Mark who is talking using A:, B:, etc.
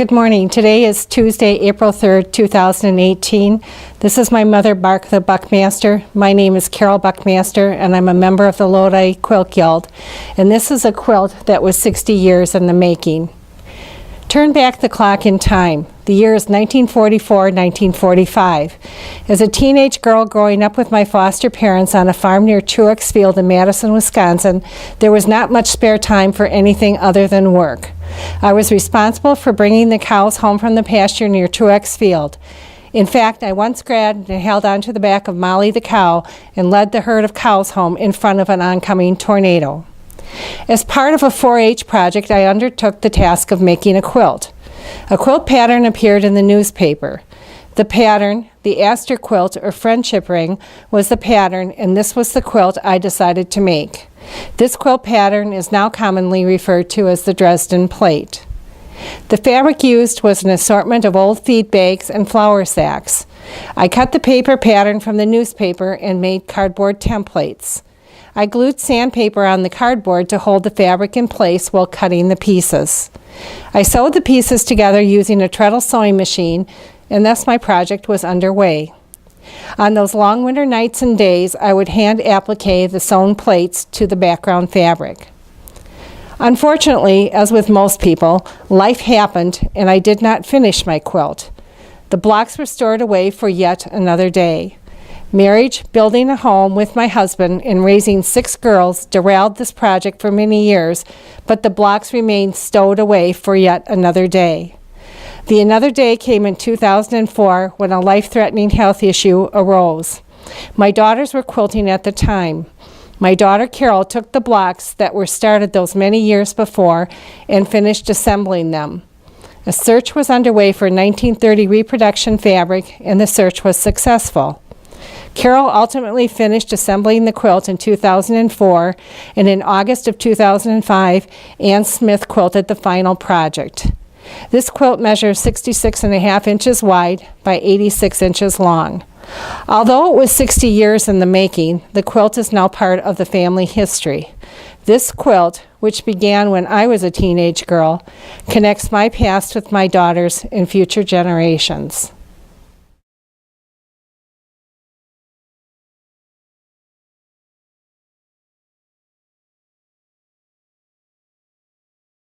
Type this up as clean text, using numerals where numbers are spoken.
A: Good morning. Today is Tuesday, April 3rd, 2018. This is my mother, Martha the Buckmaster. My name is Carol Buckmaster, and I'm a member of the Lodi Quilt Guild. And this is a quilt that was 60 years in the making. Turn back the clock in time. The year is 1944-1945. As a teenage girl growing up with my foster parents on a farm near Truex Field in Madison, Wisconsin, there was not much spare time for anything other than work. I was responsible for bringing the cows home from the pasture near Truex Field. In fact, I once grabbed and held onto the back of Molly the cow and led the herd of cows home in front of an oncoming tornado. As part of a 4-H project, I undertook the task of making a quilt. A quilt pattern appeared in the newspaper. The pattern, the Astor quilt or friendship ring, was the pattern, and this was the quilt I decided to make. This quilt pattern is now commonly referred to as the Dresden plate. The fabric used was an assortment of old feed bags and flour sacks. I cut the paper pattern from the newspaper and made cardboard templates. I glued sandpaper on the cardboard to hold the fabric in place while cutting the pieces. I sewed the pieces together using a treadle sewing machine, and thus my project was underway. On those long winter nights and days, I would hand applique the sewn plates to the background fabric. Unfortunately, as with most people, life happened and I did not finish my quilt. The blocks were stored away for yet another day. Marriage, building a home with my husband, and raising 6 girls derailed this project for many years, but the blocks remained stowed away for yet another day. The another day came in 2004 when a life-threatening health issue arose. My daughters were quilting at the time. My daughter Carol took the blocks that were started those many years before and finished assembling them. A search was underway for 1930 reproduction fabric, and the search was successful. Carol ultimately finished assembling the quilt in 2004, and in August of 2005, Ann Smith quilted the final project. This quilt measures 66.5 inches wide by 86 inches long. Although it was 60 years in the making, the quilt is now part of the family history. This quilt, which began when I was a teenage girl, connects my past with my daughters and future generations.